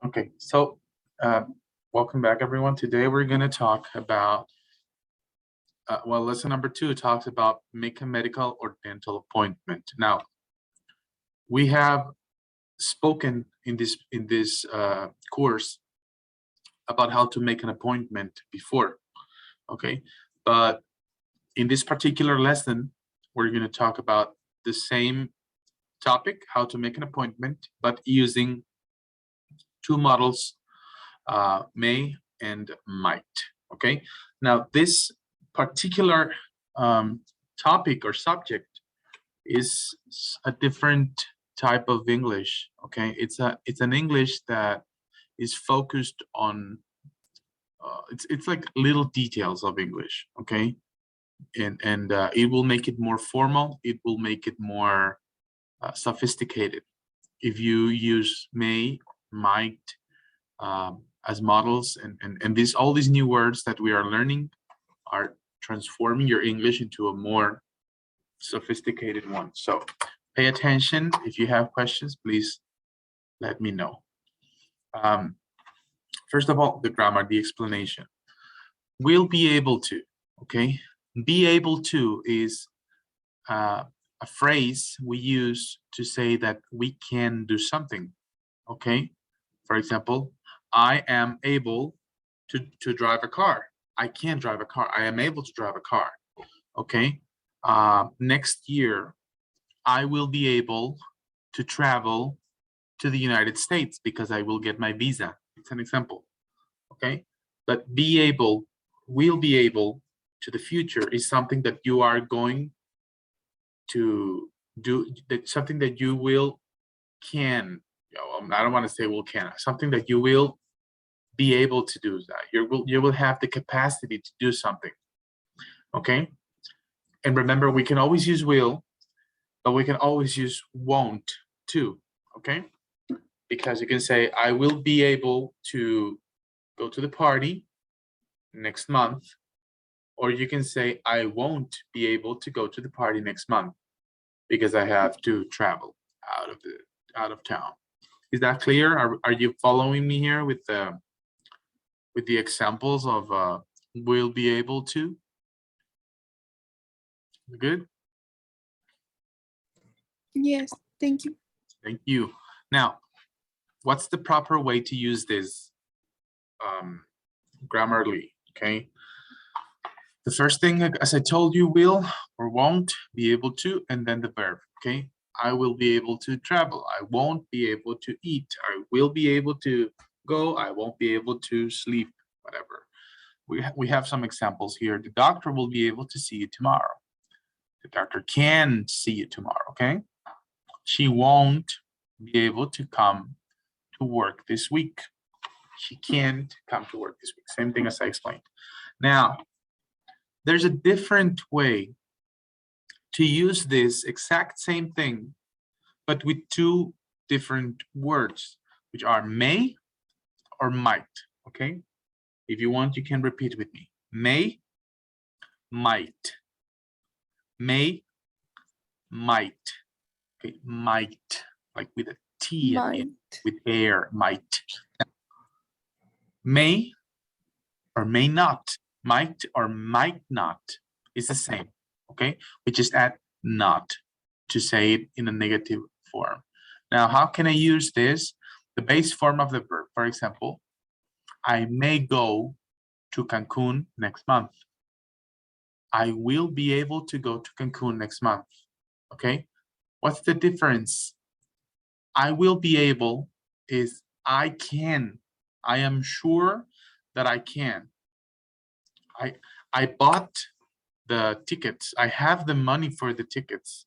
Okay, so welcome back, everyone. Today we're going to talk about, well, lesson number 2 talks about make a medical or dental appointment. Now, we have spoken in this course about how to make an appointment before, okay? But in this particular lesson, we're going to talk about the same topic, how to make an appointment, but using two models, may and might. Okay, now this particular topic or subject is a different type of English. Okay, it's an English that is focused on it's like little details of English. Okay, and it will make it more formal. It will make it more sophisticated if you use may, might, as models, and all these new words that we are learning are transforming your English into a more sophisticated one. So pay attention. If you have questions, please let me know. First of all, the grammar, the explanation. Will be able to, okay? Be able to is a phrase we use to say that we can do something, okay? For example, I am able to drive a car. I can drive a car. I am able to drive a car. Okay. Next year, I will be able to travel to the United States because I will get my visa. It's an example. Okay. But be able, will be able to the future is something that you are going to do. That's something that you will can. I don't want to say will can, something that you will be able to do that. You will have the capacity to do something. Okay. And remember, we can always use will, but we can always use won't too. Okay. Because you can say, I will be able to go to the party next month. Or you can say, I won't be able to go to the party next month because I have to travel out of town. Is that clear? Are you following me here with the examples of will be able to? Good? Yes, thank you. Thank you. Now, what's the proper way to use this grammarly? Okay. The first thing, as I told you, will or won't be able to, and then the verb. Okay. I will be able to travel. I won't be able to eat. I will be able to go. I won't be able to sleep, whatever. We have some examples here. The doctor will be able to see you tomorrow. The doctor can see you tomorrow, okay? She won't be able to come to work this week. She can't come to work this week. Same thing as I explained. Now, there's a different way to use this exact same thing, but with two different words, which are may or might, okay? If you want, you can repeat with me. May, might. May, might. Okay, might, like with a T at the end, with air, might. May or may not. Might or might not is the same, okay? We just add not to say it in a negative form. Now, how can I use this? The base form of the verb, for example, I may go to Cancun next month. I will be able to go to Cancun next month, okay? What's the difference? I will be able is I can. I am sure that I can. I bought the tickets. I have the money for the tickets.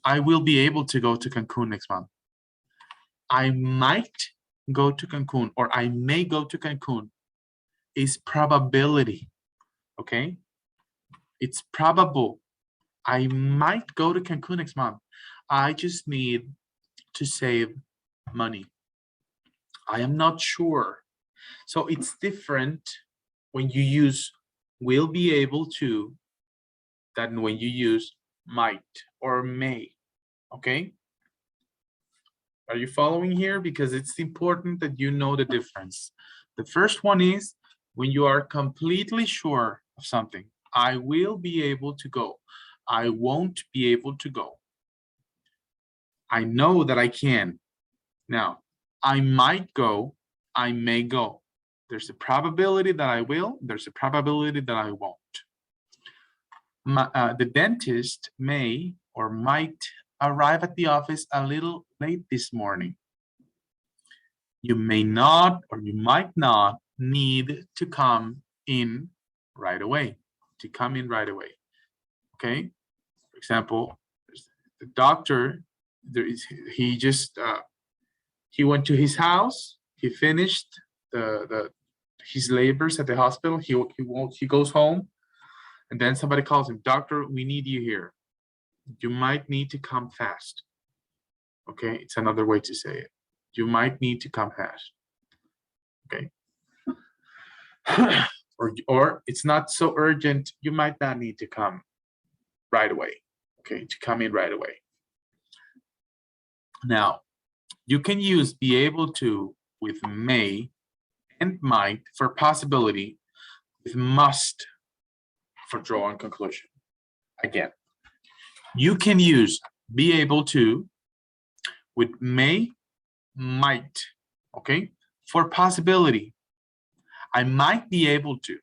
I will be able to go to Cancun next month. I might go to Cancun, or I may go to Cancun is probability, okay? It's probable. I might go to Cancun next month. I just need to save money. I am not sure. So it's different when you use will be able to than when you use might or may, okay? Are you following here? Because it's important that you know the difference. The first one is when you are completely sure of something. I will be able to go. I won't be able to go. I know that I can. Now, I might go. I may go. There's a probability that I will. There's a probability that I won't. The dentist may or might arrive at the office a little late this morning. You may not or you might not need to come in right away. Okay? For example, the doctor, he went to his house, he finished his labors at the hospital, he goes home, and then somebody calls him, doctor, we need you here. You might need to come fast. Okay, it's another way to say it. You might need to come fast. Okay. or it's not so urgent, you might not need to come right away. Okay, to come in right away. Now, you can use be able to with may and might for possibility, with must for drawing conclusion. Again, you can use be able to with may, might, okay, for possibility. I might be able to,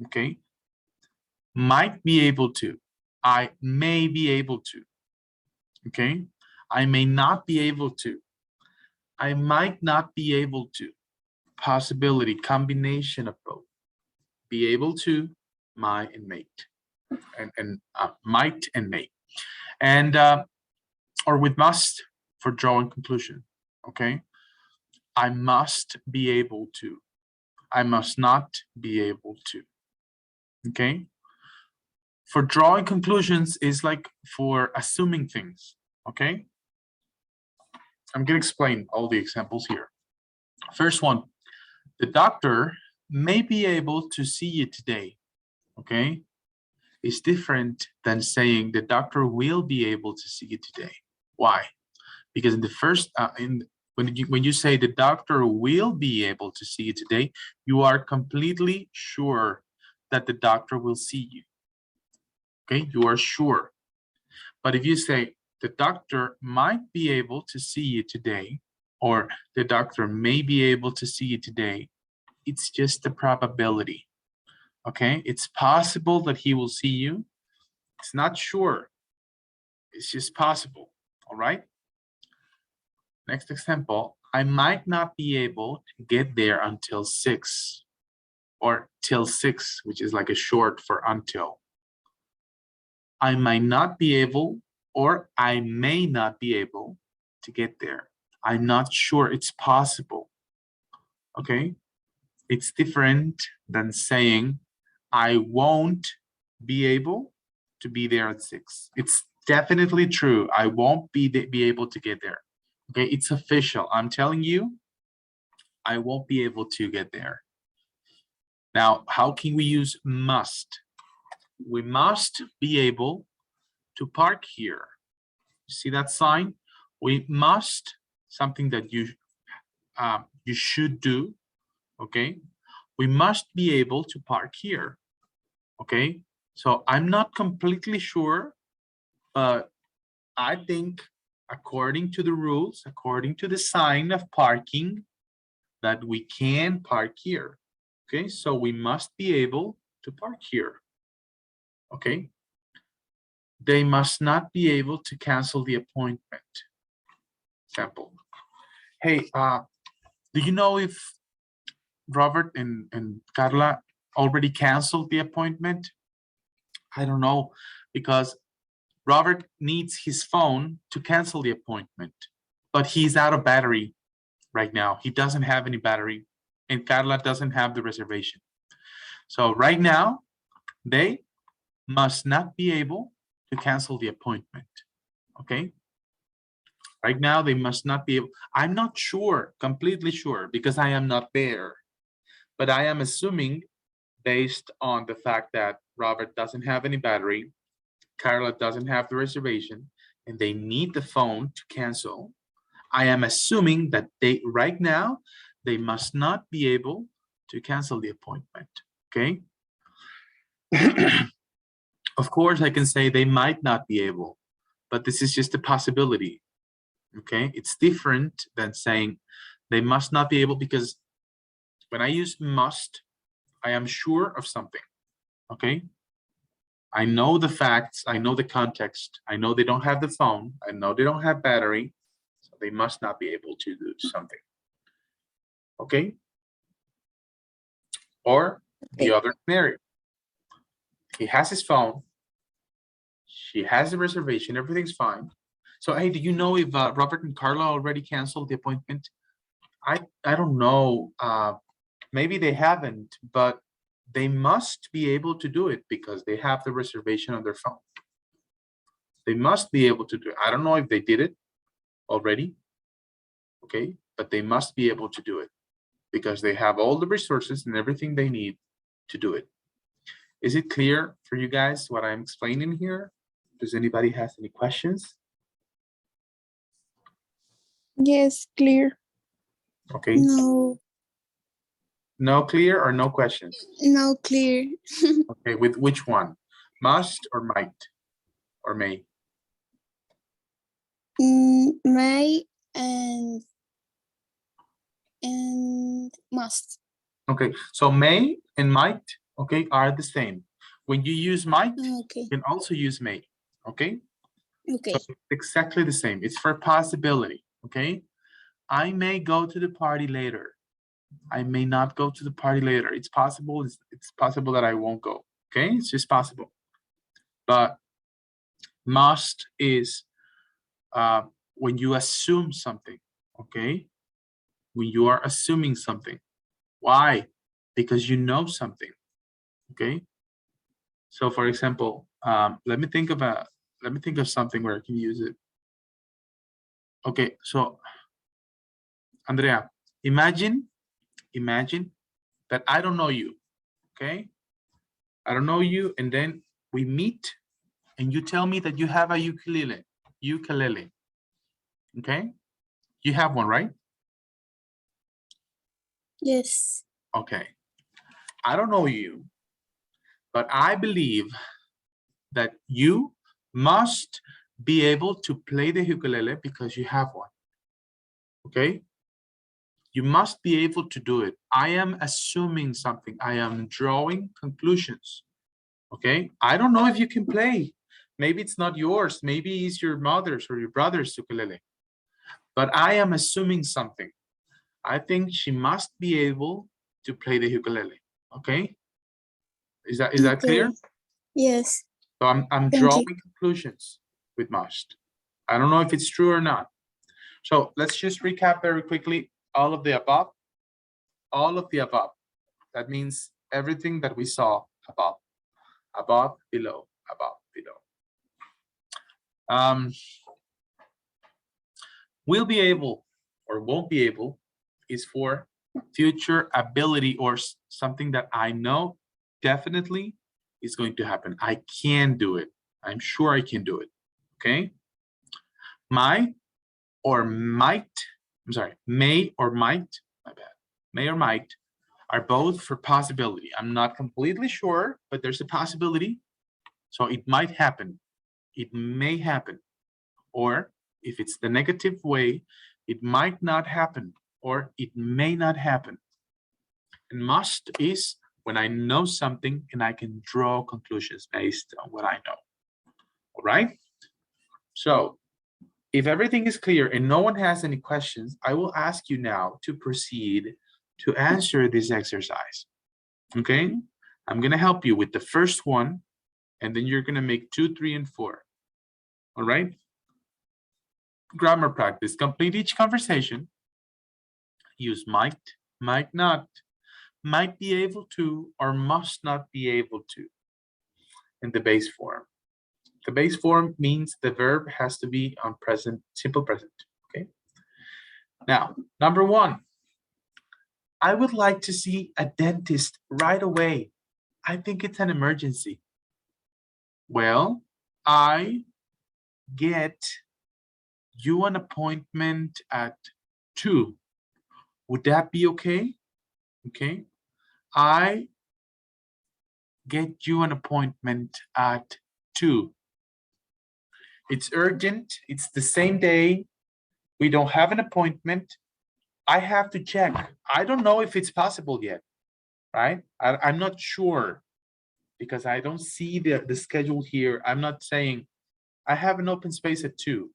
okay, might be able to, I may be able to, okay, I may not be able to, I might not be able to, possibility, combination of both, be able to, might and may, and might and may, and or with must for drawing conclusion, okay, I must be able to, I must not be able to, okay. For drawing conclusions is like for assuming things, okay. I'm gonna explain all the examples here. First one, the doctor may be able to see you today, okay. It's different than saying the doctor will be able to see you today. Why? Because in the first, when you say the doctor will be able to see you today, you are completely sure that the doctor will see you. Okay, you are sure. But if you say the doctor might be able to see you today, or the doctor may be able to see you today, it's just a probability. Okay, it's possible that he will see you. It's not sure. It's just possible. All right. Next example, I might not be able to get there until 6, or till 6, which is like a short for until. I might not be able, or I may not be able to get there. I'm not sure, it's possible. Okay, it's different than saying I won't be able to be there at 6. It's definitely true. I won't be able to get there. Okay, it's official. I'm telling you, I won't be able to get there. Now, how can we use must? We must be able to park here. See that sign? We must, something that you should do, okay? We must be able to park here, okay? So I'm not completely sure, but I think according to the rules, according to the sign of parking, that we can park here, okay? So we must be able to park here, okay? They must not be able to cancel the appointment. Example. Hey, do you know if Robert and Carla already canceled the appointment? I don't know, because Robert needs his phone to cancel the appointment, but he's out of battery right now. He doesn't have any battery, and Carla doesn't have the reservation. So right now, they must not be able to cancel the appointment, okay? Right now, they must not be able. I'm not sure, completely sure, because I am not there, but I am assuming based on the fact that Robert doesn't have any battery, Carla doesn't have the reservation, and they need the phone to cancel. I am assuming that they right now, they must not be able to cancel the appointment, okay? Of course, I can say they might not be able, but this is just a possibility, okay? It's different than saying they must not be able, because when I use must, I am sure of something, okay? I know the facts, I know the context, I know they don't have the phone, I know they don't have battery, so they must not be able to do something, okay? Or the Okay. other scenario, he has his phone, she has the reservation, everything's fine. So, hey, do you know if Robert and Carla already canceled the appointment? I don't know, maybe they haven't, but they must be able to do it because they have the reservation on their phone. They must be able to do it. I don't know if they did it already, okay, but they must be able to do it because they have all the resources and everything they need to do it. Is it clear for you guys what I'm explaining here? Does anybody have any questions? Yes, clear. Okay, No, no clear or no questions? no clear. Okay, with which one? Must or might or may? May and must. Okay, so may and might, okay, are the same. When you use might, Okay. you can also use may, okay? Okay. So it's exactly the same. It's for possibility, okay? I may go to the party later. I may not go to the party later. It's possible. It's possible that I won't go, okay? It's just possible. But must is when you assume something, okay? When you are assuming something. Why? Because you know something, okay? So for example, let me think of something where I can use it. Okay, so Andrea, imagine that I don't know you, okay? I don't know you, and then we meet and you tell me that you have a ukulele, okay? You have one, right? Yes. Okay. I don't know you, but I believe that you must be able to play the ukulele because you have one, okay? You must be able to do it. I am assuming something. I am drawing conclusions, okay? I don't know if you can play. Maybe it's not yours. Maybe it's your mother's or your brother's ukulele. But I am assuming something. I think she must be able to play the ukulele, okay? Is that clear? Okay. Yes. So I'm Thank you. drawing conclusions with must. I don't know if it's true or not. So let's just recap very quickly all of the above. All of the above. That means everything that we saw above. Above, below, above, below. Will be able or won't be able is for future ability or something that I know definitely is going to happen. I can do it. I'm sure I can do it. Okay. May or might, may or might, my bad. May or might are both for possibility. I'm not completely sure, but there's a possibility. So it might happen. It may happen. Or if it's the negative way, it might not happen or it may not happen. And must is when I know something and I can draw conclusions based on what I know. All right. So if everything is clear and no one has any questions, I will ask you now to proceed to answer this exercise. Okay. I'm going to help you with the first one, and then you're going to make 2, 3, and 4. All right. Grammar practice. Complete each conversation. Use might, might not, might be able to, or must not be able to in the base form. The base form means the verb has to be on present, simple present. Okay. Now, number 1, I would like to see a dentist right away. I think it's an emergency. Well, I get you an appointment at 2. Would that be okay? Okay. I get you an appointment at 2. It's urgent. It's the same day. We don't have an appointment. I have to check. I don't know if it's possible yet, right? I'm not sure because I don't see the schedule here. I'm not saying I have an open space at 2.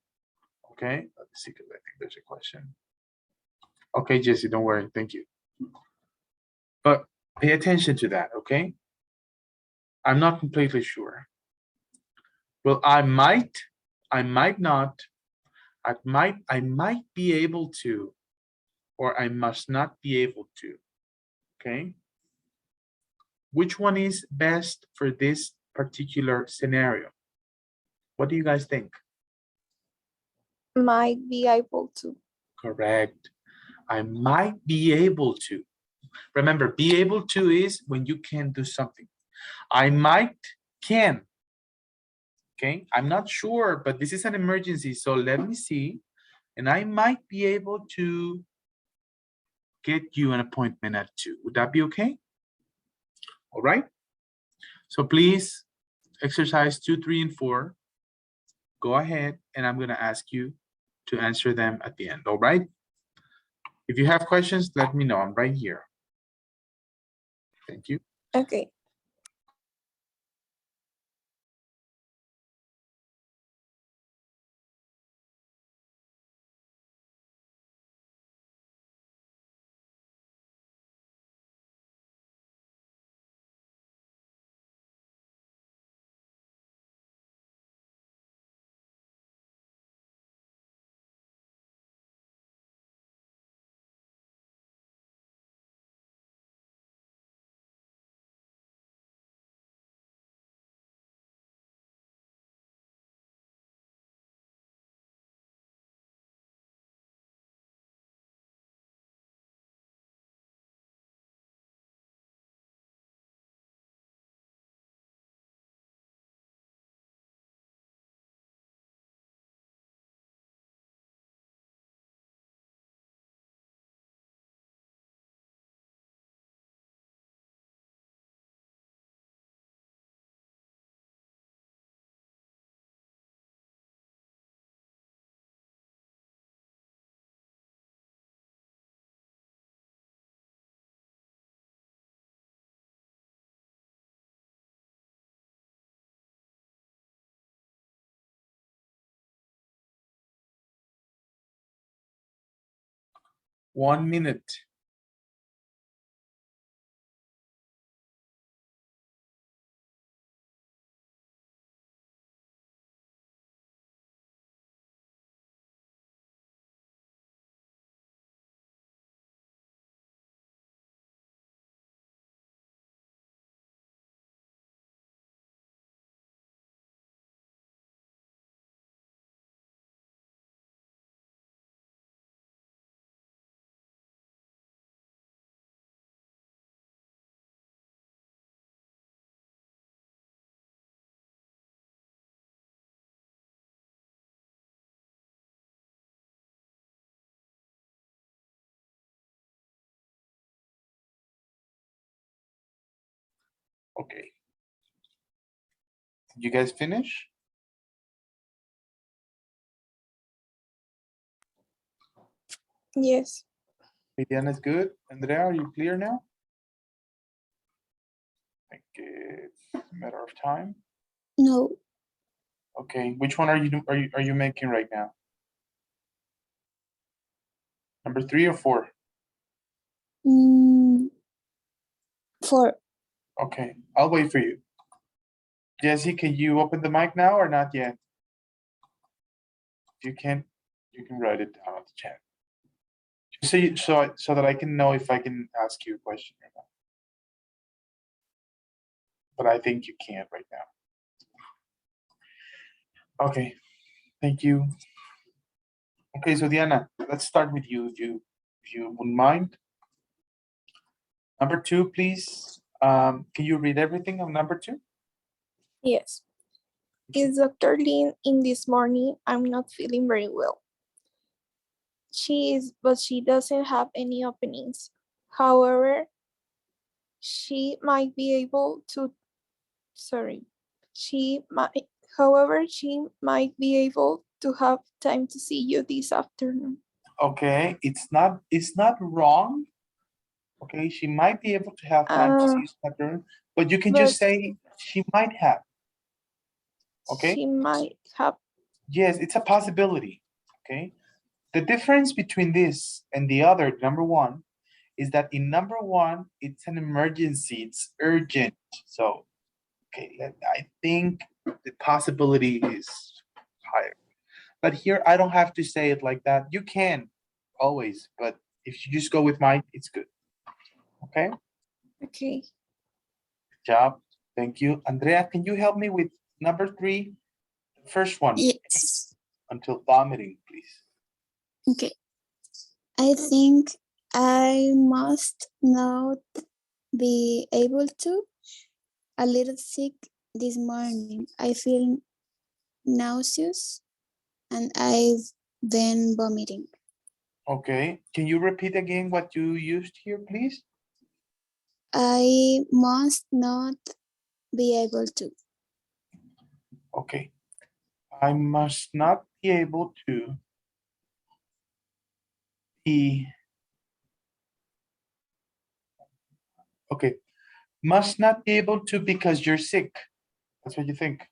Okay, let's see, because I think there's a question. Okay, Jesse, don't worry. Thank you. But pay attention to that, okay? I'm not completely sure. Well, I might not, I might be able to, or I must not be able to, okay? Which one is best for this particular scenario? What do you guys think? Might be able to. Correct. I might be able to. Remember, be able to is when you can do something. I might can. Okay, I'm not sure, but this is an emergency, so let me see. And I might be able to get you an appointment at 2. Would that be okay? All right. So please, exercise 2, 3, and 4. Go ahead, and I'm gonna ask you to answer them at the end. All right. If you have questions, let me know. I'm right here. Thank you. Okay. One minute. Okay. Did you guys finish? Yes. Viviana is good. Andrea, are you clear now? I think it's a matter of time. No. Okay, which one are you making right now? Number 3 or 4? 4. Okay, I'll wait for you. Jesse, can you open the mic now or not yet? If you can, you can write it down on the chat. So that I can know if I can ask you a question or not. But I think you can't right now. Okay, thank you. Okay, so Diana, let's start with you if you wouldn't mind. Number 2, please. Can you read everything on number 2? Yes. Is Dr. Lin in this morning? I'm not feeling very well. She is, but she doesn't have any openings. However, she might be able to, sorry, she might, however, she might be able to have time to see you this afternoon. Okay, it's not wrong. Okay, she might be able to have time to see you this afternoon, but you can just But say she might have. Okay. she might have, Yes, it's a possibility. Okay. The difference between this and the other, number one, is that in number one, it's an emergency, it's urgent. So, okay, I think the possibility is higher. But here, I don't have to say it like that. You can always, but if you just go with mine, it's good. Okay, okay. good job. Thank you. Andrea, can you help me with number 3, the first one, Yes. until vomiting, please? Okay. I think I must not be able to. A little sick this morning. I feel nauseous and I've been vomiting. Okay, can you repeat again what you used here, please? I must not be able to. Okay, I must not be able to be, okay, must not be able to because you're sick. That's what you think.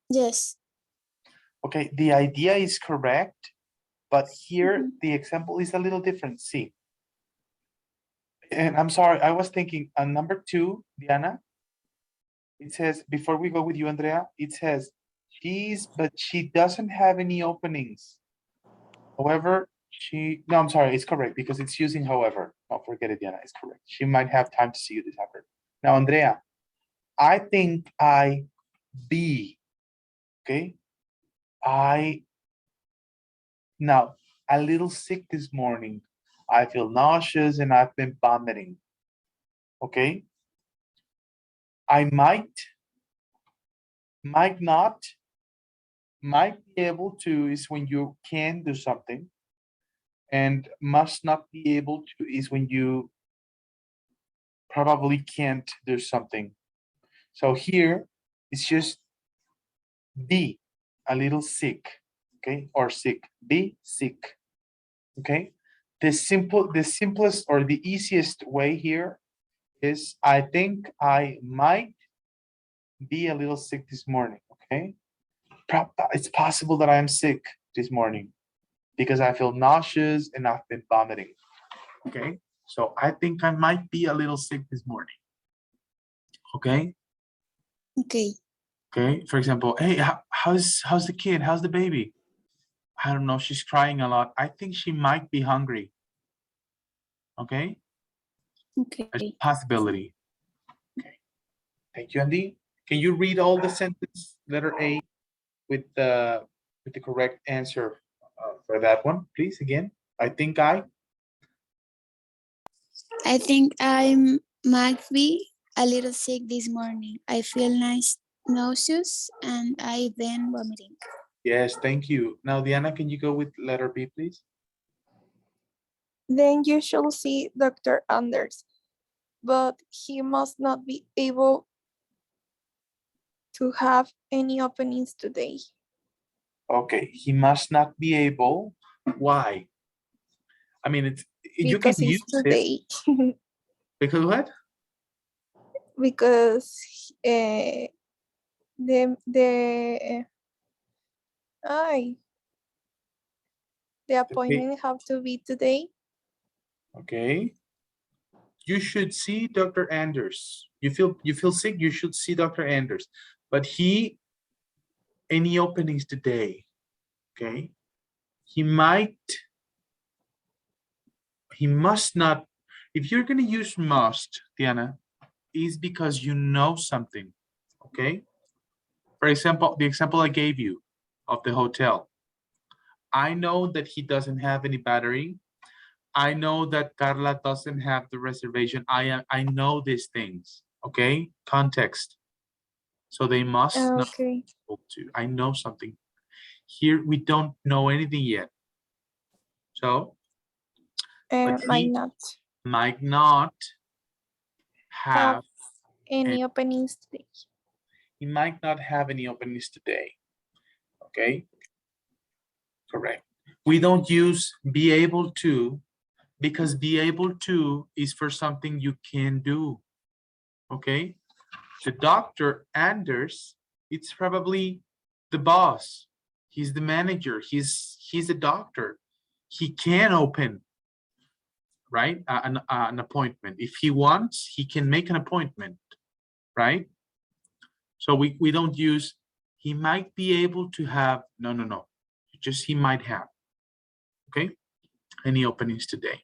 Yes. Okay, the idea is correct, but here Mhm. the example is a little different. See, and I'm sorry, I was thinking on number 2, Diana, it says, before we go with you, Andrea, it says, but she doesn't have any openings. However, no, I'm sorry, it's correct because it's using however. No, forget it, Diana, it's correct. She might have time to see you this afternoon. Now, Andrea, I think I be, okay? Now, a little sick this morning. I feel nauseous and I've been vomiting, okay? I might not, might be able to is when you can do something, and must not be able to is when you probably can't do something. So here it's just be a little sick, okay, or sick, be sick, okay. The simplest or the easiest way here is I think I might be a little sick this morning, okay. It's possible that I am sick this morning because I feel nauseous and I've been vomiting, okay. So I think I might be a little sick this morning, okay. Okay. Okay, for example, hey, how's the kid? How's the baby? I don't know, she's crying a lot. I think she might be hungry. Okay, there's Okay. a possibility. Okay, thank you, Andy. Can you read all the sentence, letter A, with the correct answer for that one, please? Again, I think I think I might be a little sick this morning. I feel nauseous and I've been vomiting. yes, thank you. Now, Diana, can you go with letter B, please? then you shall see Dr. Anders, but he must not be able to have any openings today. Okay, he must not be able. Why? I mean, you can Because use it's this today. because what? Because the I the appointment have to be today. Okay. You should see Dr. Anders. You feel sick, you should see Dr. Anders. But any openings today, okay? He must not, if you're gonna use must, Diana, is because you know something, okay? For example, the example I gave you of the hotel. I know that he doesn't have any battery. I know that Carla doesn't have the reservation. I know these things, okay? Context. So they must not Okay. be able to. I know something. Here we don't know anything yet. So, but Might he not might not have, any openings today. he might not have any openings today. Okay, correct. We don't use be able to because be able to is for something you can do. Okay, the Dr. Anders, it's probably the boss. He's the manager. He's a doctor. He can open, right, an appointment. If he wants, he can make an appointment, right? So we don't use he might be able to have. No. Just he might have. Okay, any openings today?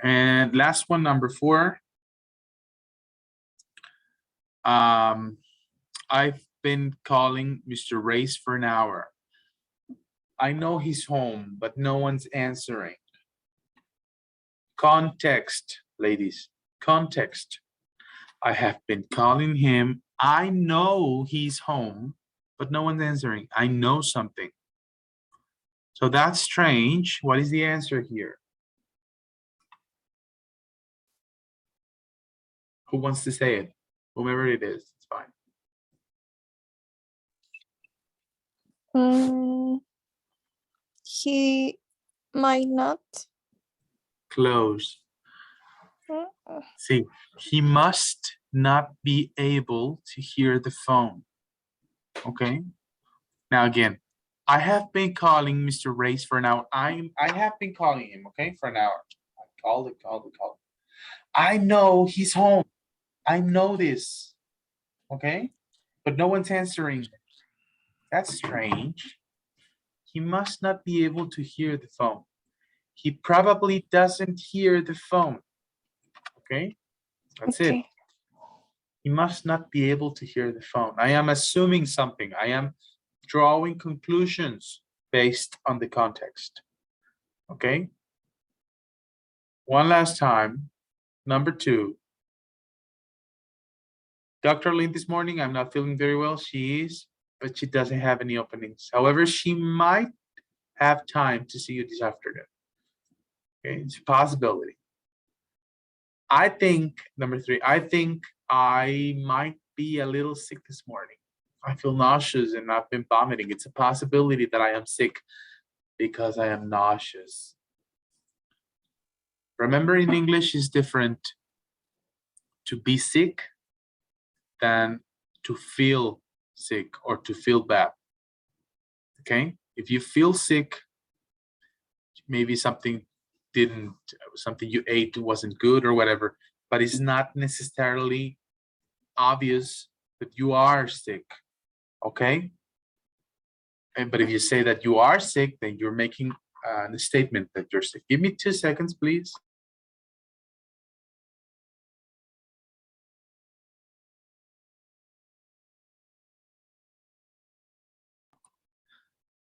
And last one, number 4. I've been calling Mr. Race for an hour. I know he's home, but no one's answering. Context, ladies, context. I have been calling him. I know he's home, but no one's answering. I know something. So that's strange. What is the answer here? Who wants to say it? Whomever it is, it's fine. He might not. Close. See, he must not be able to hear the phone. Okay. Now again, I have been calling Mr. Race for an hour. I have been calling him, okay, for an hour. I called. I know he's home. I know this. Okay, but no one's answering. That's strange. He must not be able to hear the phone. He probably doesn't hear the phone. Okay, that's it. He must not be able to hear the phone. I am assuming something. I am drawing conclusions based on the context. Okay. One last time. Number 2. Dr. Lynn this morning, I'm not feeling very well. She is, but she doesn't have any openings. However, she might have time to see you this afternoon. Okay, it's a possibility. I think, number 3, I think I might be a little sick this morning. I feel nauseous and I've been vomiting. It's a possibility that I am sick because I am nauseous. Remember, in English is different to be sick than to feel sick or to feel bad. Okay, if you feel sick, maybe something you ate wasn't good or whatever, but it's not necessarily obvious that you are sick. Okay, but if you say that you are sick, then you're making a statement that you're sick. Give me 2 seconds, please.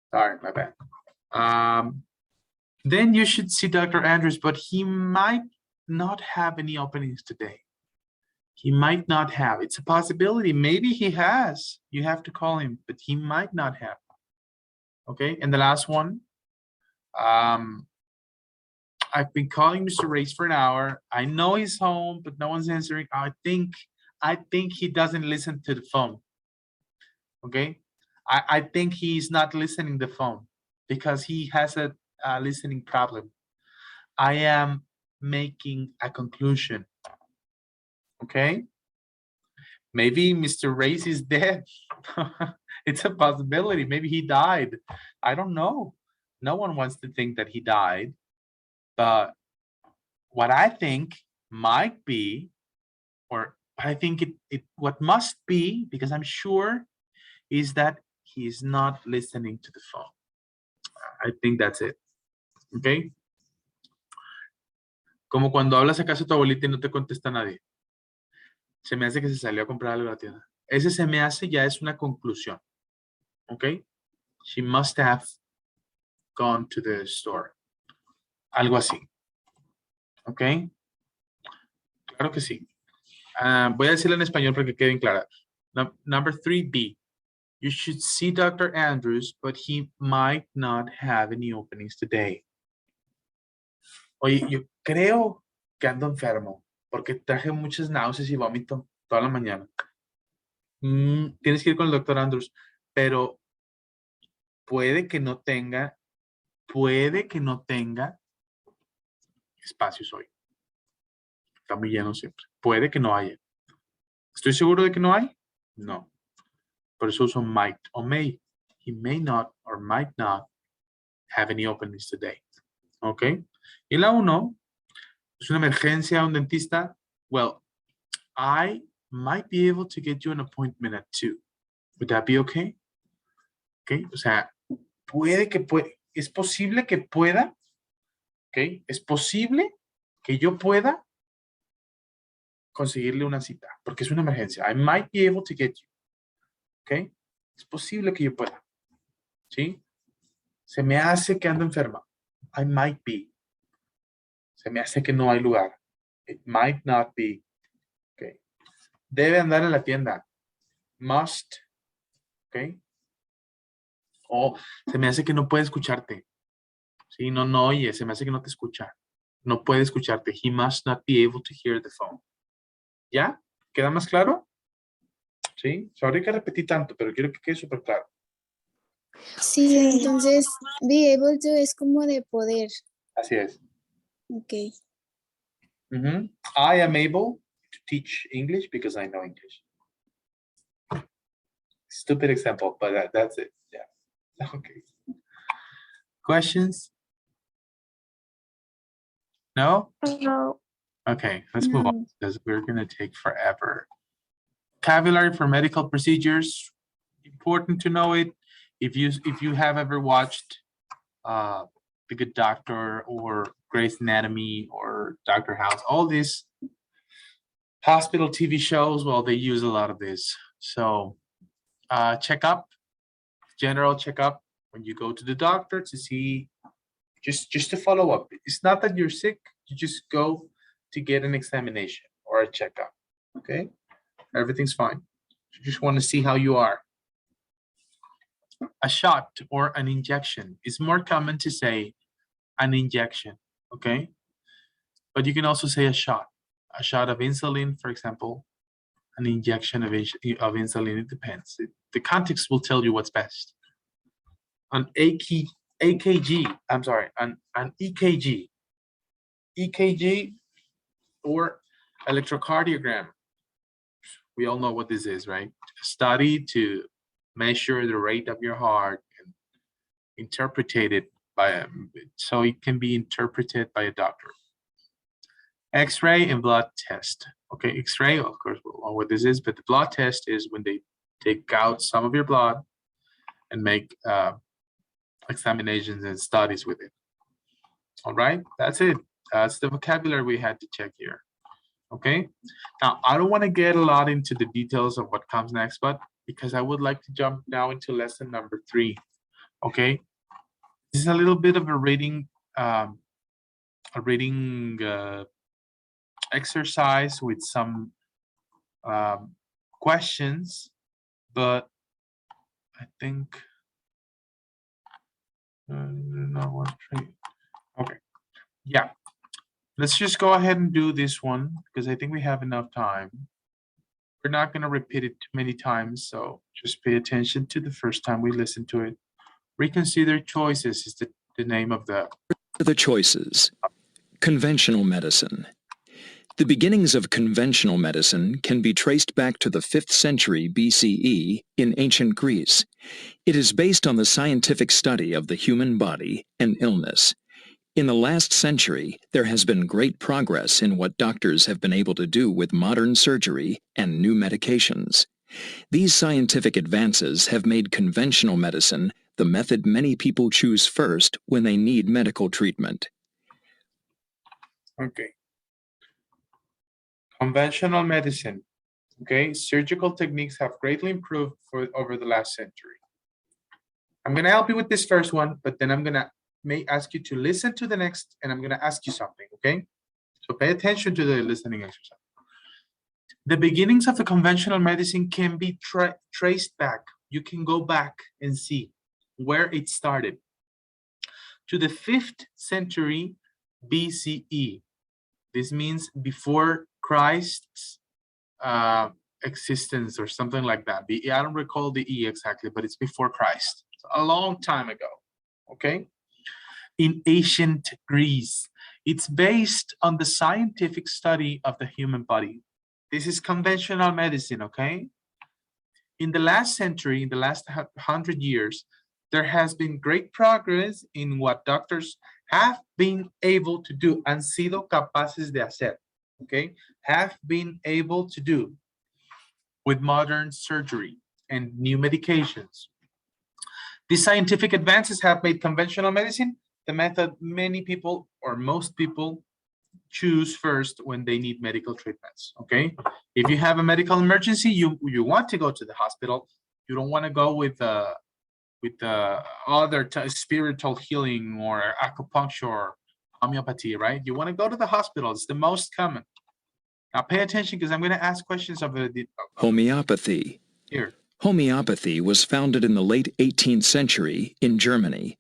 Sorry, my bad. Then you should see Dr. Andrews, but he might not have any openings today. He might not have. It's a possibility. Maybe he has. You have to call him, but he might not have. Okay, and the last one. I've been calling Mr. Race for an hour. I know he's home, but no one's answering. I think he doesn't listen to the phone. Okay, I think he's not listening to the phone because he has a listening problem. I am making a conclusion. Okay, maybe Mr. Race is dead. It's a possibility. Maybe he died. I don't know. No one wants to think that he died. But what I think might be, or I think what must be, because I'm sure, is that he's not listening to the phone. I think that's it. Okay. Como cuando hablas acaso a tu abuelita y no te contesta nadie. Se me hace que se salió a comprar algo a la tienda. Ese se me hace ya es una conclusión. Okay. She must have gone to the store. Algo así. Okay. Claro que sí. Voy a decirlo en español para que queden clara. Number 3B. You should see Dr. Andrews, but he might not have any openings today. Oye, yo creo que ando enfermo porque traje muchas náuseas y vómito toda la mañana. Tienes que ir con el doctor Andrews, pero puede que no tenga espacios hoy. Está muy lleno siempre. Puede que no haya. ¿Estoy seguro de que no hay? No. Por eso uso might o may. He may not or might not have any openings today. ¿Ok? Y la 1, es una emergencia a un dentista. Well, I might be able to get you an appointment at 2. Would that be okay? ¿Ok? O sea, es posible que pueda, ¿ok? Es posible que yo pueda conseguirle una cita, porque es una emergencia. I might be able to get you. ¿Ok? Es posible que yo pueda. ¿Sí? Se me hace que ando enferma. I might be. Se me hace que no hay lugar. It might not be. ¿Ok? Debe andar en la tienda. Must. ¿Ok? Oh, se me hace que no puede escucharte. Sí, no oye, se me hace que no te escucha. No puede escucharte. He must not be able to hear the phone. ¿Ya? ¿Queda más claro? Sí. Sorry que repetí tanto, pero quiero que quede súper claro. Sí, entonces, be able to es como de poder. Así es. Ok. I am able to teach English because I know English. Stupid example, but that's it. Yeah. Okay. Questions? No? No. Okay, let's move on because we're going to take forever. Vocabulary for medical procedures. Important to know it. If you have ever watched The Good Doctor or Grey's Anatomy or Dr. House, all these hospital TV shows, well, they use a lot of this. So checkup, general checkup, when you go to the doctor to see, just to follow up. It's not that you're sick, you just go to get an examination or a checkup, okay? Everything's fine. You just want to see how you are. A shot or an injection is more common to say an injection, okay? But you can also say a shot of insulin, for example, an injection of insulin, it depends. The context will tell you what's best. An EKG, or electrocardiogram. We all know what this is, right? A study to measure the rate of your heart and interpret it so it can be interpreted by a doctor. X-ray and blood test. Okay, X-ray, of course, we know what this is, but the blood test is when they take out some of your blood and make examinations and studies with it. All right, that's it. That's the vocabulary we had to check here. Okay, now I don't want to get a lot into the details of what comes next, but because I would like to jump now into lesson number 3. Okay, this is a little bit of a reading exercise with some questions, but I think okay, yeah, let's just go ahead and do this one because I think we have enough time. We're not going to repeat it too many times, so just pay attention to the first time we listen to it. Reconsider choices is the name of the choices. Conventional medicine. The beginnings of conventional medicine can be traced back to the 5th century BCE in ancient Greece. It is based on the scientific study of the human body and illness. In the last century, there has been great progress in what doctors have been able to do with modern surgery and new medications. These scientific advances have made conventional medicine the method many people choose first when they need medical treatment. Okay. Conventional medicine. Okay, surgical techniques have greatly improved over the last century. I'm going to help you with this first one, but then I'm going to ask you to listen to the next, and I'm going to ask you something, okay? So pay attention to the listening exercise. The beginnings of the conventional medicine can be traced back. you can go back and see where it started. To the 5th century BCE. This means before Christ's existence or something like that. I don't recall the E exactly, but it's before Christ. So a long time ago, okay? In ancient Greece. It's based on the scientific study of the human body. This is conventional medicine, okay? In the last century, in the last 100 years, there has been great progress in what doctors have been able to do, han sido capaces de hacer, okay? Have been able to do with modern surgery and new medications. These scientific advances have made conventional medicine the method many people or most people choose first when they need medical treatments, okay? If you have a medical emergency, you want to go to the hospital. You don't want to go with other spiritual healing or acupuncture or homeopathy, right? You want to go to the hospital. It's the most common. Now pay attention because I'm going to ask questions of Homeopathy. here. Homeopathy was founded in the late 18th century in Germany.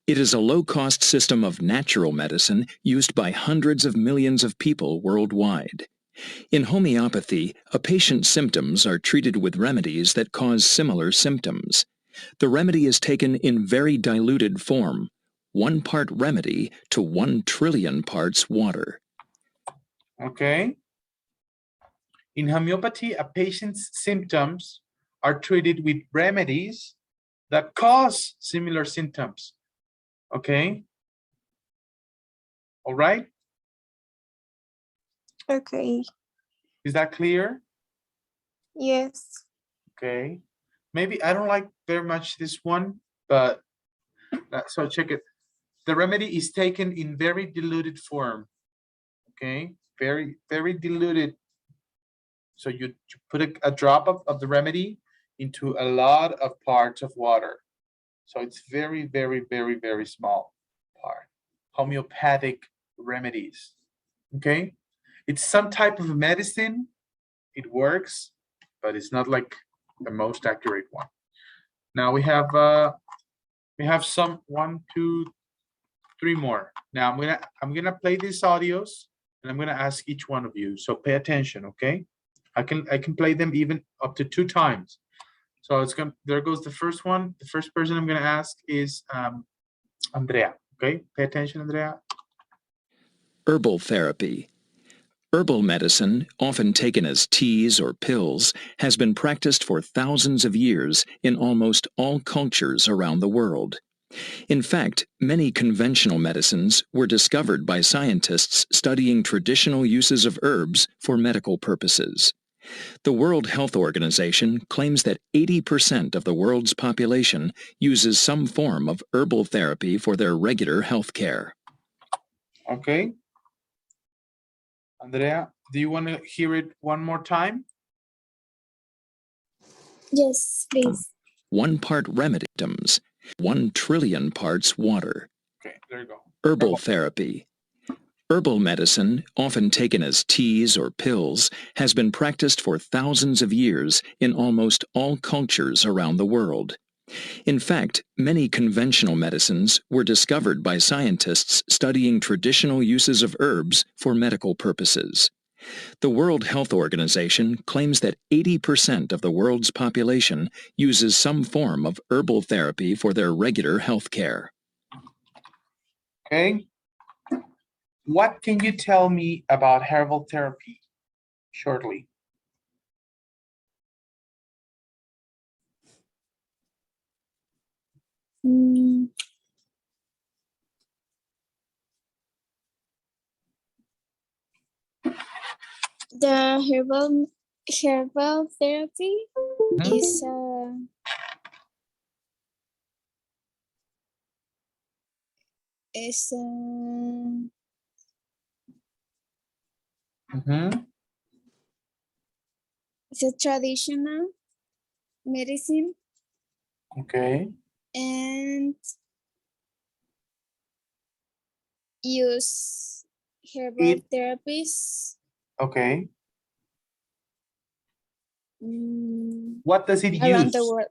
It is a low-cost system of natural medicine used by hundreds of millions of people worldwide. In homeopathy, a patient's symptoms are treated with remedies that cause similar symptoms. The remedy is taken in very diluted form, 1 part remedy to 1 trillion parts water. Okay. In homeopathy, a patient's symptoms are treated with remedies that cause similar symptoms. Okay. All right. Okay. Is that clear? Yes. Okay. Maybe I don't like very much this one, but so check it. The remedy is taken in very diluted form. Okay. Very, very diluted. So you put a drop of the remedy into a lot of parts of water. So it's very, very, very, very small part. Homeopathic remedies. Okay. It's some type of medicine. It works, but it's not like the most accurate one. Now we have some 1, 2, 3 more. Now I'm gonna play these audios and I'm gonna ask each one of you. So pay attention, okay? I can play them even up to 2 times. So there goes the first one. The first person I'm gonna ask is Andrea. Okay, pay attention, Andrea. Herbal therapy. Herbal medicine, often taken as teas or pills, has been practiced for thousands of years in almost all cultures around the world. In fact, many conventional medicines were discovered by scientists studying traditional uses of herbs for medical purposes. The World Health Organization claims that 80% of the world's population uses some form of herbal therapy for their regular health care. Okay. Andrea, do you want to hear it one more time? Yes, please. 1 part remedy, 1 trillion parts water. Okay, there you go. Herbal therapy. Herbal medicine, often taken as teas or pills, has been practiced for thousands of years in almost all cultures around the world. In fact, many conventional medicines were discovered by scientists studying traditional uses of herbs for medical purposes. The World Health Organization claims that 80% of the world's population uses some form of herbal therapy for their regular health care. Okay. What can you tell me about herbal therapy shortly? Mm, the herbal therapy is it's a traditional medicine Okay. and use herbal therapies. Okay. mm, What does it around the use? world.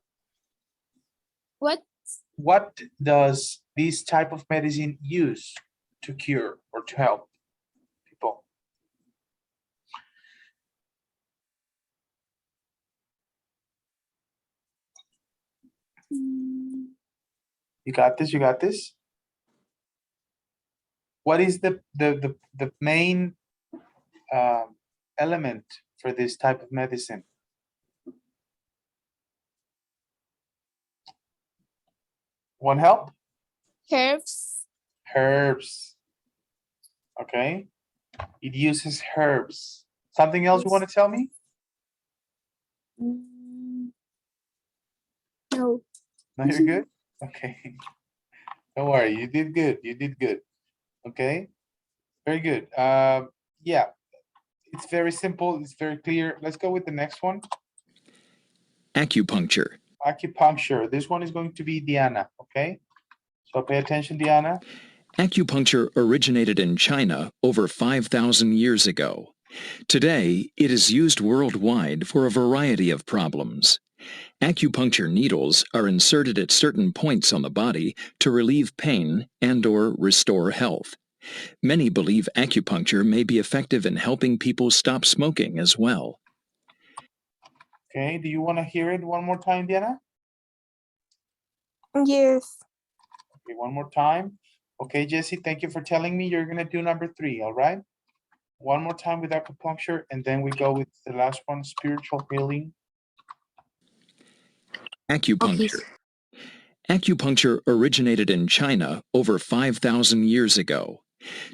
What does this type of medicine use to cure or to help people? You got this, you got this? What is the main element for this type of medicine? Want help? Herbs. Herbs. Okay. It uses herbs. Something else you want to tell me? No. No, you're good? Okay. Don't worry, you did good. You did good. Okay. Very good. Yeah, it's very simple. It's very clear. Let's go with the next one. Acupuncture. Acupuncture. This one is going to be Diana. Okay. So pay attention, Diana. Acupuncture originated in China over 5,000 years ago. Today, it is used worldwide for a variety of problems. Acupuncture needles are inserted at certain points on the body to relieve pain and/or restore health. Many believe acupuncture may be effective in helping people stop smoking as well. Okay. Do you want to hear it one more time, Diana? Yes. Okay, one more time. Okay, Jesse, thank you for telling me. You're going to do number 3, all right? One more time with acupuncture, and then we go with the last one, spiritual healing. Acupuncture. Acupuncture originated in China over 5,000 years ago.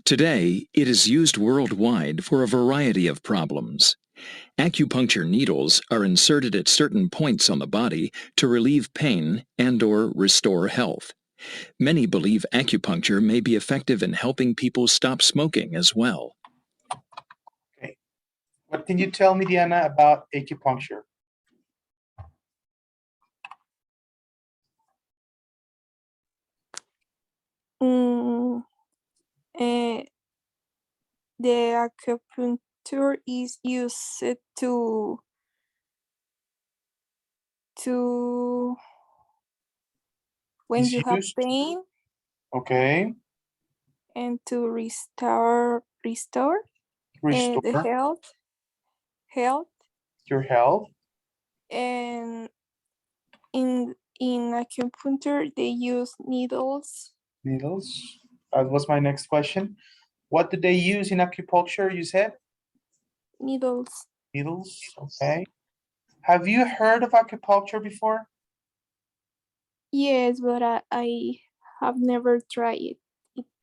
Today, it is used worldwide for a variety of problems. Acupuncture needles are inserted at certain points on the body to relieve pain and/or restore health. Many believe acupuncture may be effective in helping people stop smoking as well. Okay. What can you tell me, Diana, about acupuncture? The acupuncture is used to when Is you have used? pain Okay. and to restore the Restore health your health. and in acupuncture they use needles. Needles. That was my next question. What do they use in acupuncture, you said? Needles. Needles, okay. Have you heard of acupuncture before? Yes, but I have never tried it.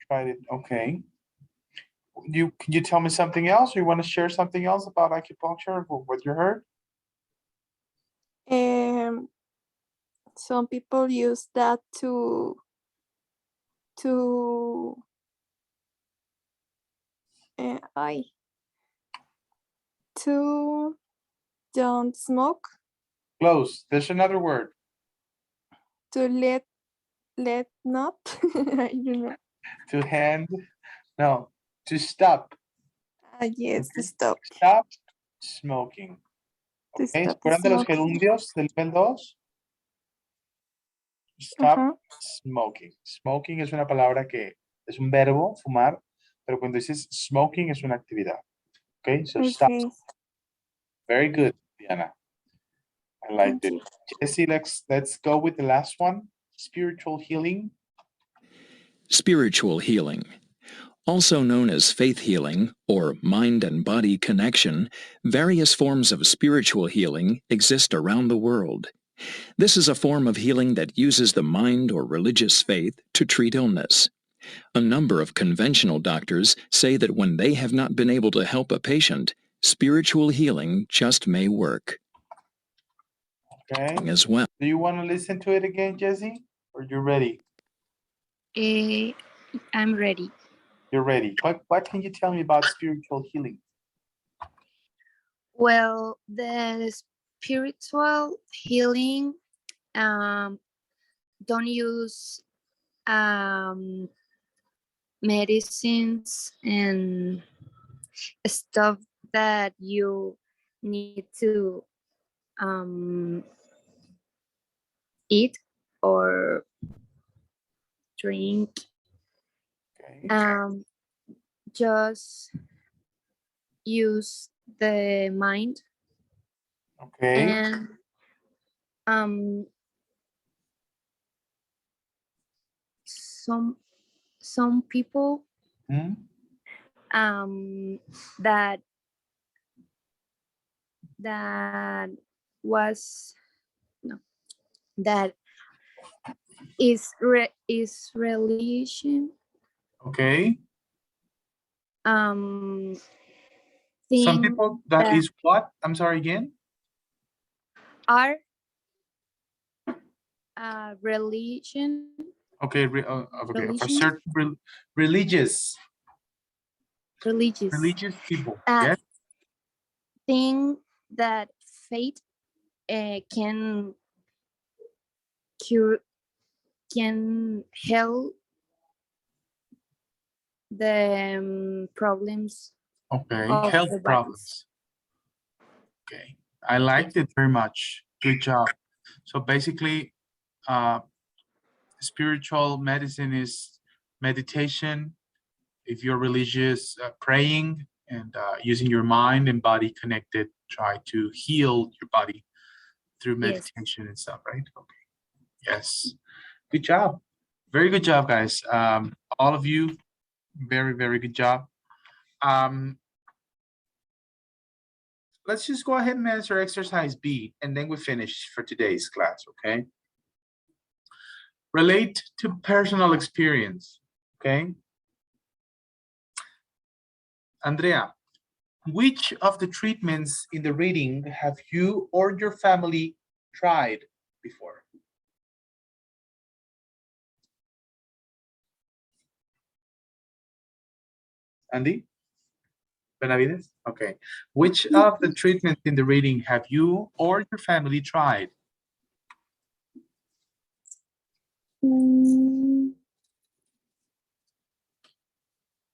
Tried it, okay. Can you tell me something else, or you want to share something else about acupuncture, what you heard? Some people use that to don't smoke, Close. There's another word. to let not. I don't know. To stop. Yes, to stop. Stop smoking. To Okay, ¿se stop acuerdan de los smoking. gerundios del nivel 2? Stop Ajá. smoking. Smoking es una palabra que es un verbo, fumar, pero cuando dices smoking es una actividad. Okay, so stop. Okay. Very good, Diana. I like Thank it. you. Jesse, let's go with the last one. Spiritual healing. Spiritual healing. Also known as faith healing or mind and body connection, various forms of spiritual healing exist around the world. This is a form of healing that uses the mind or religious faith to treat illness. A number of conventional doctors say that when they have not been able to help a patient, spiritual healing just may work. Okay. As well. Do you want to listen to it again, Jesse? Or you ready? I'm ready. You're ready. What can you tell me about spiritual healing? Well, the spiritual healing don't use medicines and stuff that you need to eat or drink. Okay. Just use the mind Okay. and some people Hmm? that was no that is religion Okay. Some think people that that is what? I'm sorry again. are religion Okay. Okay. Of a religion certain religious religious people. uh, Yes. think that faith can cure can help the problems Okay. of Health the bodies. problems. Okay. I liked it very much. Good job. So basically, spiritual medicine is meditation. If you're religious, praying and using your mind and body connected, try to heal your body through Yes. meditation and stuff, right? Okay. Yes. Good job. Very good job, guys. All of you, very, very good job. Let's just go ahead and answer exercise B, and then we finish for today's class, okay? Relate to personal experience, okay? Andrea, which of the treatments in the reading have you or your family tried before? Andy? Benavides? Okay. Which of the treatments in the reading have you or your family tried?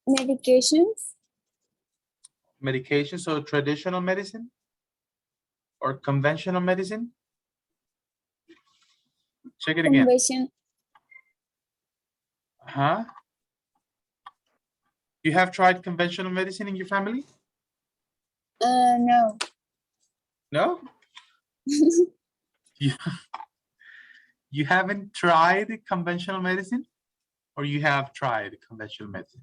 Medications, Medication, so traditional medicine or conventional medicine? Check it again. convention, Huh? You have tried conventional medicine in your family? no. No? You, you haven't tried conventional medicine? Or you have tried conventional medicine?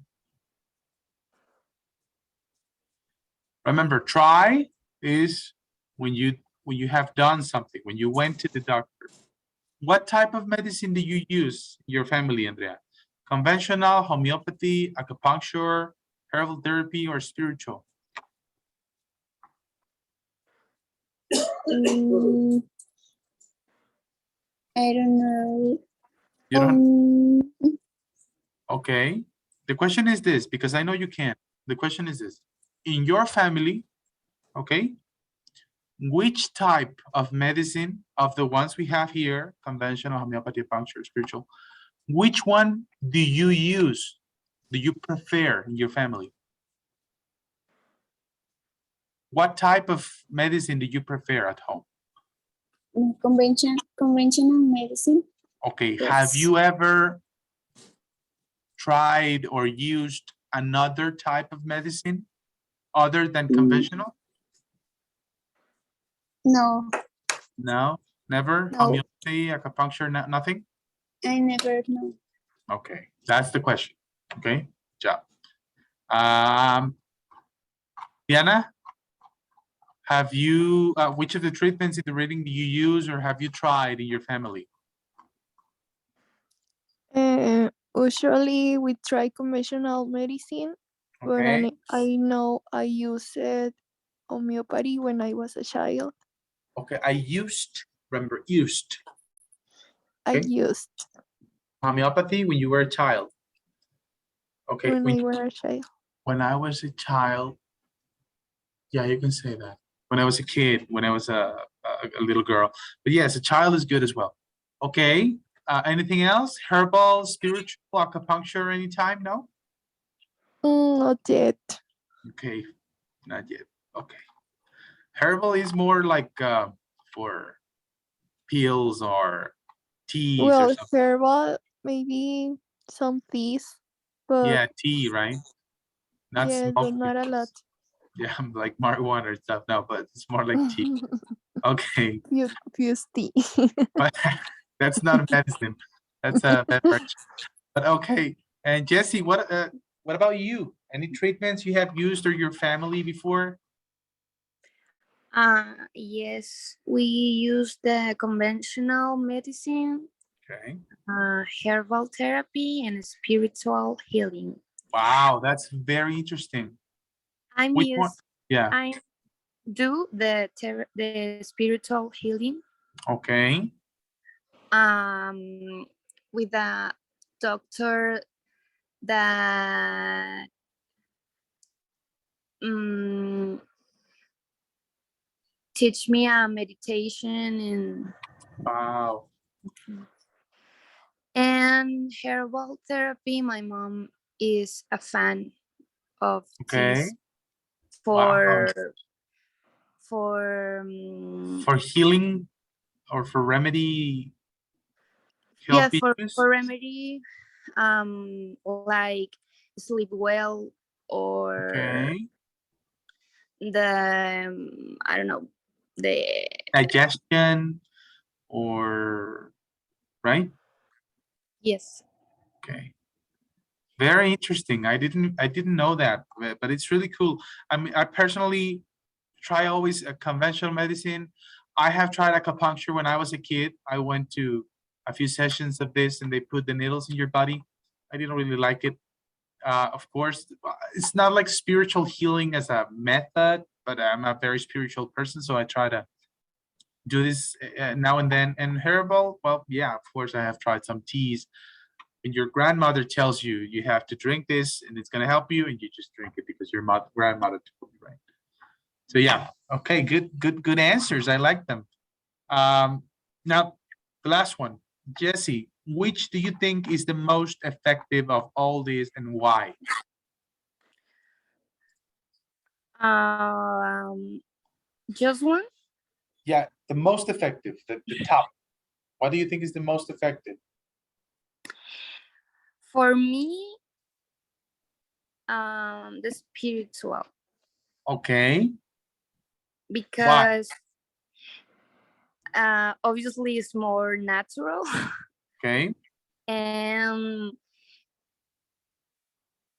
Remember, try is when you have done something, when you went to the doctor. What type of medicine do you use in your family, Andrea? Conventional, homeopathy, acupuncture, herbal therapy, or spiritual? Mm, I don't know. You don't. Um, Okay. The question is this, because I know you can. The question is this. In your family, okay, which type of medicine of the ones we have here, conventional, homeopathy, acupuncture, spiritual, which one do you use? Do you prefer in your family? What type of medicine do you prefer at home? conventional medicine. Okay, Yes. have you ever tried or used another type of medicine other than conventional? No, No, never? No. Homeopathy, acupuncture, nothing? I never know. Okay, that's the question. Okay, job. Diana, have you, which of the treatments in the reading do you use or have you tried in your family? Usually we try conventional medicine, but Okay, I know I used homeopathy when I was a child. okay, I used, remember, used. I Okay. used Homeopathy when you were a child. Okay, when I was a child. when I was a child, yeah, you can say that. When I was a kid, when I was a little girl. But yes, a child is good as well. Okay, anything else? Herbal, spiritual, acupuncture anytime? No? Not yet. Okay, not yet. Okay. Herbal is more like for pills or teas or Well, something. herbal, maybe some teas, but Yeah, tea, right? Not yeah, but smoke. not a lot. Yeah, like marijuana or stuff. No, but it's more like tea. Okay, Fuse tea. but that's not a medicine. That's a beverage. But okay, and Jesse, what about you? Any treatments you have used or your family before? Yes, we use the conventional medicine, Okay. herbal therapy, and spiritual healing. Wow, that's very interesting. I'm Which one? used. Yeah. I do the spiritual healing Okay. with a doctor that teach me a meditation Wow. and herbal therapy. My mom is a fan of Okay. teas Wow. for For healing or for remedy yeah, health issues? for remedy, like sleep well, or Okay. the I don't know, the Digestion or right? yes. Okay. Very interesting. I didn't know that, but it's really cool. I mean, I personally try always a conventional medicine. I have tried acupuncture when I was a kid. I went to a few sessions of this and they put the needles in your body. I didn't really like it. Of course, it's not like spiritual healing as a method, but I'm a very spiritual person, so I try to do this now and then. And herbal, well, yeah, of course, I have tried some teas. When your grandmother tells you you have to drink this and it's going to help you, and you just drink it because your grandmother told you, right? So yeah, okay, good answers. I like them. Now, the last one, Jesse, which do you think is the most effective of all these and why? Just one. Yeah, the most effective, the top. What do you think is the most effective? For me, the spiritual, Okay, why? because obviously it's more natural Okay, and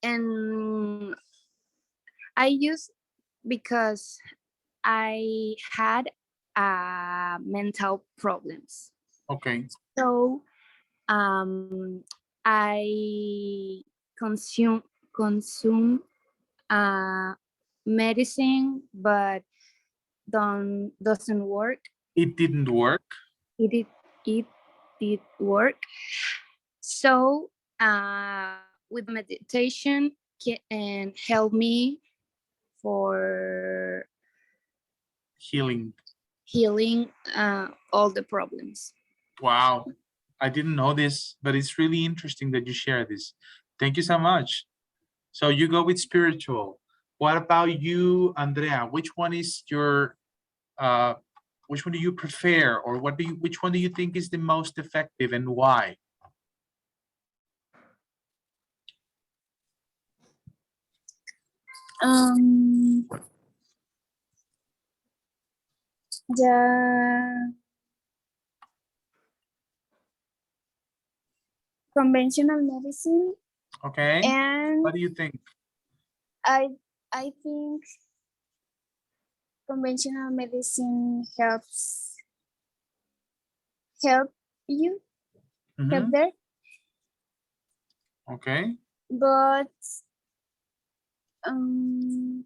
and I use because I had mental problems. okay, So um, I consume uh, medicine, but doesn't work. it didn't work. It did work. So with meditation can help me for Healing. healing all the problems. Wow, I didn't know this, but it's really interesting that you share this. Thank you so much. So you go with spiritual. What about you, Andrea? Which one is your which one do you prefer, or which one do you think is the most effective and why? Um, the conventional medicine, Okay, and what do you think? I I think conventional medicine help you help Mhm. there, Okay, but um,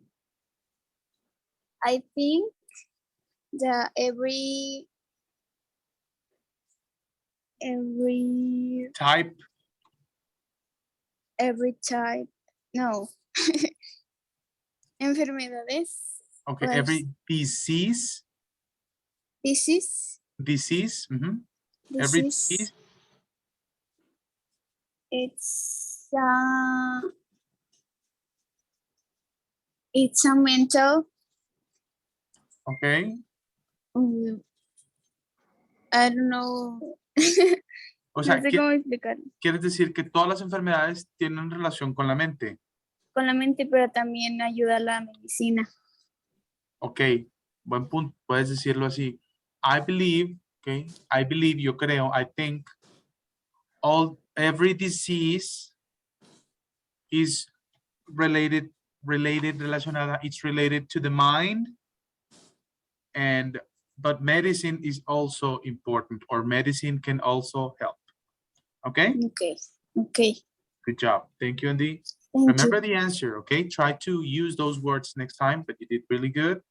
I think that every type. every type, no, enfermedades, Okay, like every disease disease. Mhm. Every disease disease. it's it's a mental, Okay, um, I don't know O sea, No sé cómo explicar. ¿quieres decir que todas las enfermedades tienen relación con la mente? Con la mente, pero también ayuda a la medicina. Ok, buen punto. Puedes decirlo así. I believe, okay, I believe, yo creo, I think, every disease is relacionada, it's related to the mind, but medicine is also important, or medicine can also help. Okay? Okay. Good job. Thank you, Andy. Thank Remember you. the answer, okay? Try to use those words next time, but you did really good.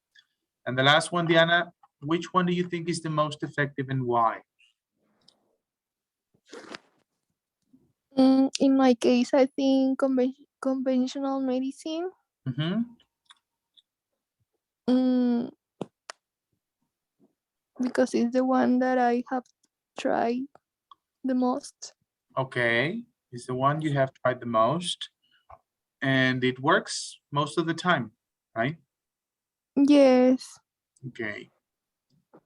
And the last one, Diana, which one do you think is the most effective and why? In my case, I think conventional medicine. Mm, because it's the one that I have tried the most. Okay, it's the one you have tried the most, and it works most of the time, right? Yes. Okay,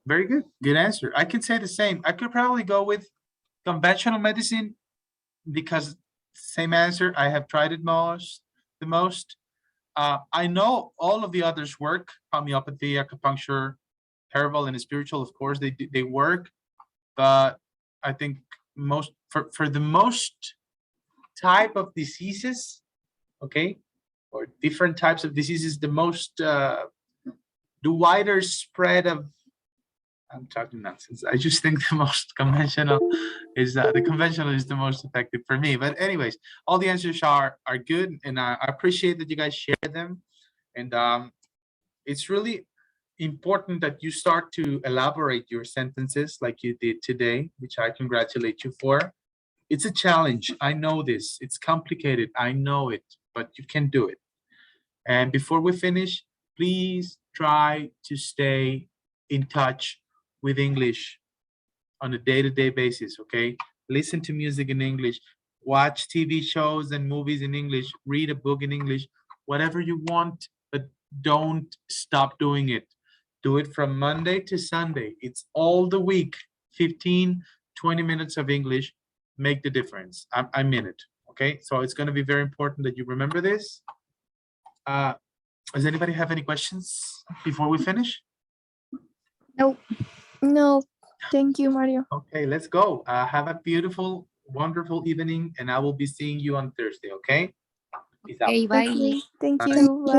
very good. Good answer. I could say the same. I could probably go with conventional medicine because same answer. I have tried it the most. I know all of the others work. Homeopathy, acupuncture, herbal, and spiritual. Of course, they work, but I think for the most type of diseases, okay, or different types of diseases, the wider spread of, I'm talking nonsense. I just think the most conventional is the conventional is the most effective for me. But anyways, all the answers are good, and I appreciate that you guys share them. And it's really important that you start to elaborate your sentences like you did today, which I congratulate you for. It's a challenge. I know this. It's complicated. I know it, but you can do it. And before we finish, please try to stay in touch with English on a day-to-day basis, okay? Listen to music in English, watch TV shows and movies in English, read a book in English, whatever you want, but don't stop doing it. Do it from Monday to Sunday. It's all the week, 15, 20 minutes of English make the difference. I mean it, okay? So it's gonna be very important that you remember this. Does anybody have any questions before we finish? No, thank you, Mario. Okay, let's go. Have a beautiful, wonderful evening, and I will be seeing you on Thursday, okay? Peace out. Okay, bye. Okay, thank Bye. you. Bye.